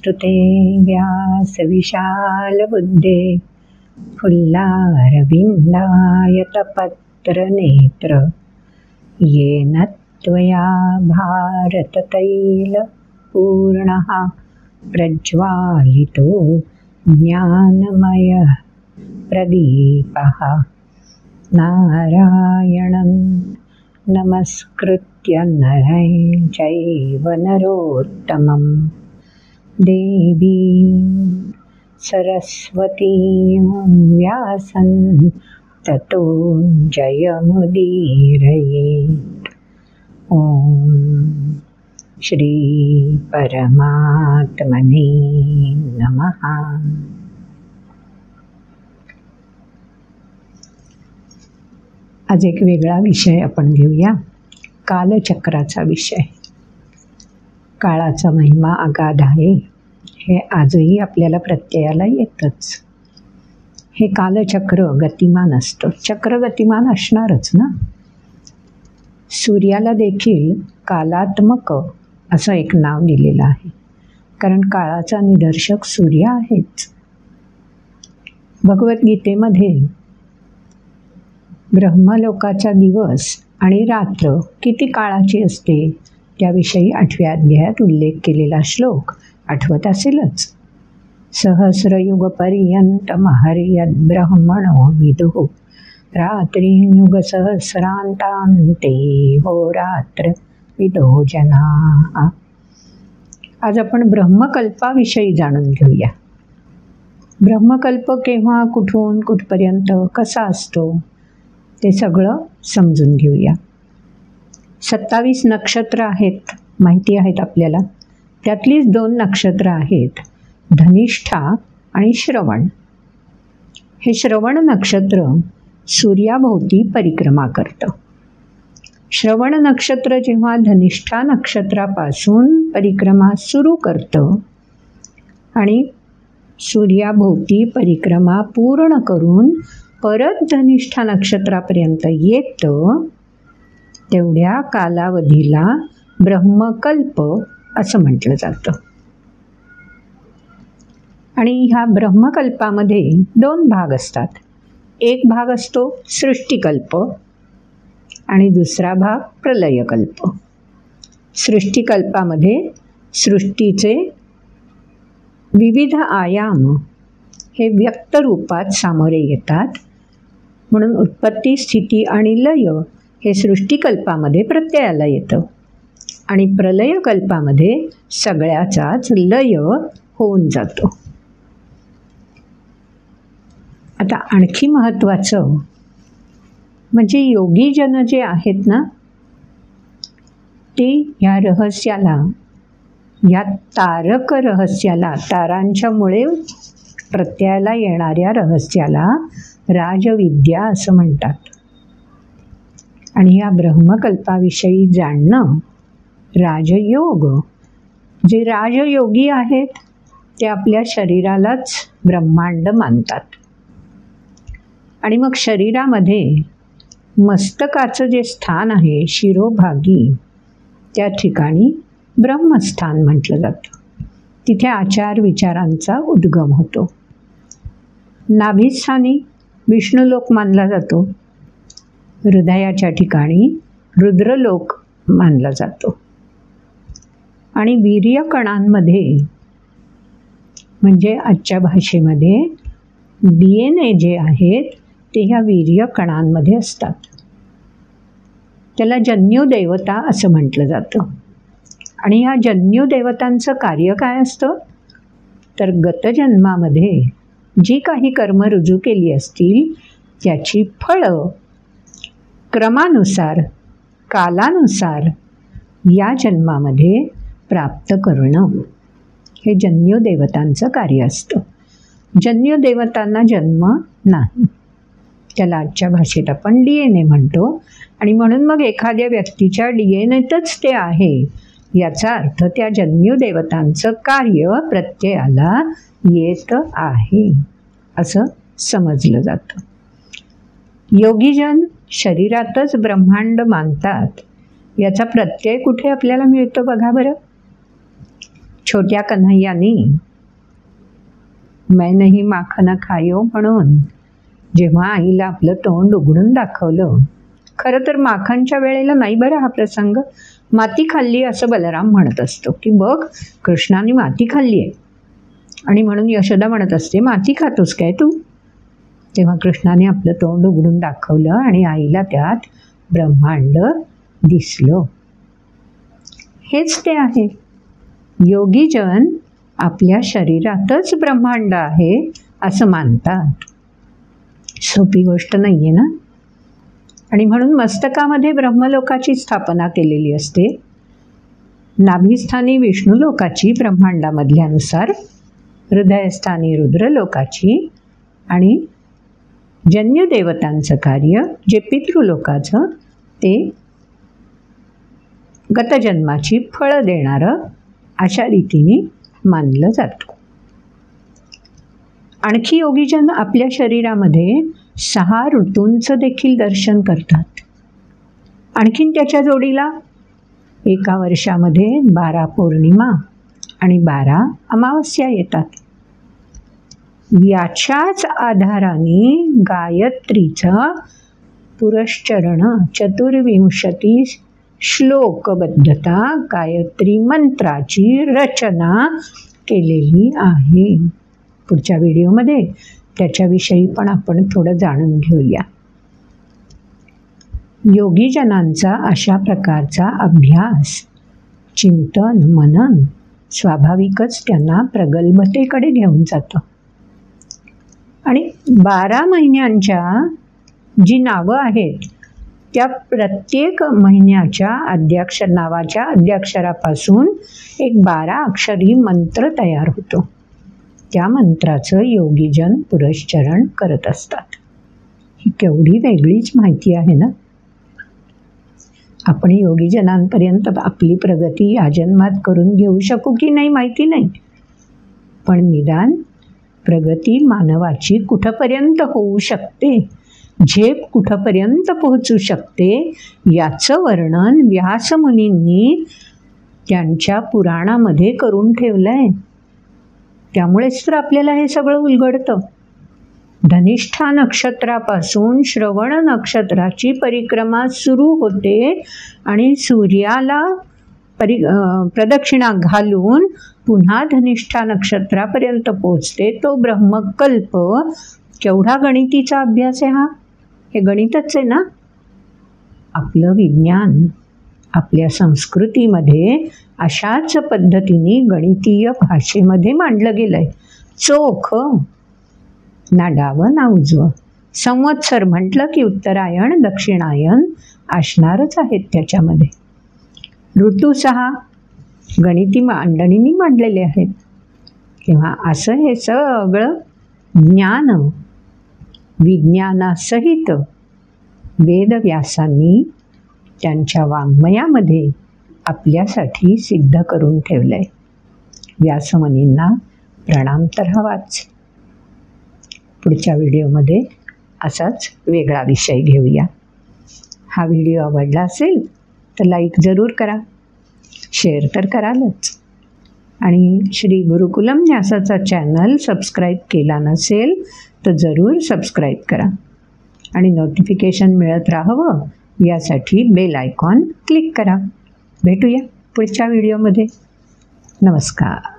नमोस्तुते व्यासविशालबुद्धे फुल्लारविन्दायतपत्रनेत्र येन त्वया भारततैलपूर्णः प्रज्वालितो ज्ञानमयः प्रदीपः नारायणं नमस्कृत्य नरं चैव नरोत्तमं देवीं सरस्वतीं व्यासं ततो जयमुदीरयेत्। ॐ श्री परमात्मने नमः। आज एक वेगळा विषय आपण घेऊया, कालचक्राचा विषय। काळाचा महिमा अगाध आहे, हे आजही आपल्याला प्रत्ययाला येतच। हे कालचक्र गतिमान असतं, चक्र गतिमान असणारच ना। सूर्याला देखील कालात्मक असं एक नाव दिलेलं आहे, कारण काळाचा निदर्शक सूर्य आहेच। भगवद्गीतेमध्ये ब्रह्मलोकाचा दिवस आणि रात्र किती काळाची असते त्याविषयी 8व्या अध्यायात उल्लेख केलेला श्लोक आठवत असेलच। सहस्रयुगपर्यंतम हरियद्ब्रह्मणो विदुः रात्रियुगसहस्रान्तान्ते होरात्र विदो जनाः। आज आपण ब्रह्मकल्पाविषयी जाणून घेऊया। ब्रह्मकल्प केव्हा, कुठून, कुठपर्यंत, कसा असतो ते सगळं समजून घेऊया। 27 नक्षत्र आहेत, माहिती आहेत आपल्याला। त्यातलीच 2 नक्षत्र आहेत, धनिष्ठा आणि श्रवण। हे श्रवण नक्षत्र सूर्याभोवती परिक्रमा करतं। श्रवण नक्षत्र जेव्हा धनिष्ठा नक्षत्रापासून परिक्रमा सुरू करतं आणि सूर्याभोवती परिक्रमा पूर्ण करून परत धनिष्ठा नक्षत्रापर्यंत येतं, तेवढ्या कालावधीला ब्रह्मकल्प असं म्हटलं जातं। आणि ह्या ब्रह्मकल्पामध्ये 2 भाग असतात। एक भाग असतो सृष्टिकल्प आणि दुसरा भाग प्रलयकल्प। सृष्टिकल्पामध्ये सृष्टीचे विविध आयाम हे व्यक्त रूपात सामोरे येतात, म्हणून उत्पत्ती, स्थिती आणि लय हे सृष्टिकल्पामध्ये प्रत्ययाला येतं आणि प्रलयकल्पामध्ये सगळ्याचाच लय होऊन जातो। आता आणखी महत्त्वाचं म्हणजे योगीजन जे आहेत ना, ते ह्या रहस्याला, या तारक रहस्याला, तारांच्यामुळे प्रत्ययाला येणाऱ्या रहस्याला राजविद्या असं म्हणतात। आणि या ब्रह्मकल्पाविषयी जाणणं राजयोग, जे राजयोगी आहेत ते आपल्या शरीरालाच ब्रह्मांड मानतात। आणि मग शरीरामध्ये मस्तकाचं जे स्थान आहे शिरोभागी, त्या ठिकाणी ब्रह्मस्थान म्हटलं जातं। तिथे आचार विचारांचा उद्गम होतो। नाभिस्थानी विष्णुलोक मानला जातो, हृदयाच्या ठिकाणी रुद्रलोक मानला जातो। आणि वीर्यकणांमध्ये, म्हणजे आजच्या भाषेमध्ये DNA जे आहेत ते ह्या वीर्यकणांमध्ये असतात। त्याला जन्युदेवता असं म्हटलं जातं। आणि ह्या जन्युदेवतांचं कार्य काय असतं, तर गतजन्मामध्ये जी काही कर्म रुजू केली असतील त्याची फळं क्रमानुसार, कालानुसार या जन्मामध्ये प्राप्त करणं, हे जन्युदेवतांचं कार्य असतं। जन्युदेवतांना जन्म नाही, त्याला आजच्या भाषेत आपण DNA म्हणतो। आणि म्हणून मग एखाद्या व्यक्तीच्या DNAतच ते आहे याचा अर्थ त्या जन्युदेवतांचं कार्य प्रत्ययाला येत आहे असं समजलं जातं। योगीजन शरीरातच ब्रह्मांड मानतात, याचा प्रत्यय कुठे आपल्याला मिळतो बघा बरं। छोट्या कन्हैयानी मैं नहीं माखन खायो म्हणून जेव्हा आईला आपलं तोंड उघडून दाखवलं, खरं तर माखनच्या वेळेला नाही बरं हा प्रसंग, माती खाल्ली असं बलराम म्हणत असतो की बघ कृष्णाने माती खाल्ली आहे, आणि म्हणून यशोदा म्हणत असते माती खातोस काय तू. तेव्हा कृष्णाने आपलं तोंड उघडून दाखवलं आणि आईला त्यात ब्रह्मांड दिसलं. हेच ते आहे, योगीजन आपल्या शरीरातच ब्रह्मांड आहे असं मानतात. सोपी गोष्ट नाही आहे ना. आणि म्हणून मस्तकामध्ये ब्रह्मलोकाची स्थापना केलेली असते, नाभिस्थानी विष्णुलोकाची ब्रह्मांडामधल्यानुसार, हृदयस्थानी रुद्रलोकाची, आणि जन्यदेवतांचं कार्य जे पितृलोकाचं ते गतजन्माची फळं देणारं अशा रीतीने मानलं जातं. आणखी योगीजन आपल्या शरीरामध्ये 6 ऋतूंचं देखील दर्शन करतात. आणखीन त्याच्या जोडीला एका वर्षामध्ये 12 पौर्णिमा आणि 12 अमावस्या येतात. याच्याच आधाराने गायत्रीचा पुरश्चरण 24 श्लोकबद्धता गायत्री मंत्राची रचना केलेली आहे. पुढच्या व्हिडिओमध्ये त्याच्याविषयी पण आपण थोडं जाणून घेऊया. योगीजनांचा अशा प्रकारचा अभ्यास, चिंतन, मनन स्वाभाविकच त्यांना प्रगल्भतेकडे घेऊन जातं. आणि 12 महिन्यांच्या जी नावं आहेत त्या प्रत्येक महिन्याच्या नावाच्या अद्याक्षरापासून एक 12 अक्षरी मंत्र तयार होतो. त्या मंत्राचं योगीजन पुरश्चरण करत असतात. ही केवढी वेगळीच माहिती आहे ना. आपण योगीजनांपर्यंत आपली प्रगती या जन्मात करून घेऊ शकू की नाही माहिती नाही, पण निदान प्रगती मानवाची कुठंपर्यंत होऊ शकते, झेप कुठंपर्यंत पोहोचू शकते याचं वर्णन व्यासमुनींनी त्यांच्या पुराणामध्ये करून ठेवलं आहे. त्यामुळेच तर आपल्याला हे सगळं उलगडतं. धनिष्ठा नक्षत्रापासून श्रवण नक्षत्राची परिक्रमा सुरू होते आणि सूर्याला प्रदक्षिणा घालून पुन्हा धनिष्ठा नक्षत्रापर्यंत पोचते तो ब्रह्मकल्प. केवढा गणितीचा अभ्यास आहे हा. हे गणितच आहे ना. आपलं विज्ञान आपल्या संस्कृतीमध्ये अशाच पद्धतीने गणितीय भाषेमध्ये मांडलं गेलं आहे. चोख, ना डावं ना उजवं. संवत्सर म्हटलं की उत्तरायण दक्षिणायन असणारच आहेत त्याच्यामध्ये. ऋतू 6 गणिती मांडणीने मांडलेले आहेत. किंवा असं हे सगळं ज्ञान विज्ञानासहित वेदव्यासांनी त्यांच्या वाङ्मयामध्ये आपल्यासाठी सिद्ध करून ठेवलं आहे. व्यासमुनींना प्रणाम तर हवाच. पुढच्या व्हिडिओमध्ये असाच वेगळा विषय घेऊया. हा व्हिडिओ आवडला असेल तर लाईक जरूर करा, शेअर तर करालच, आणि श्री गुरुकुलम न्यासाचा चॅनल सबस्क्राईब केला नसेल तर जरूर सबस्क्राईब करा, आणि नोटिफिकेशन मिळत राहावं यासाठी बेल आयकॉन क्लिक करा. भेटूया पुढच्या व्हिडिओमध्ये. नमस्कार.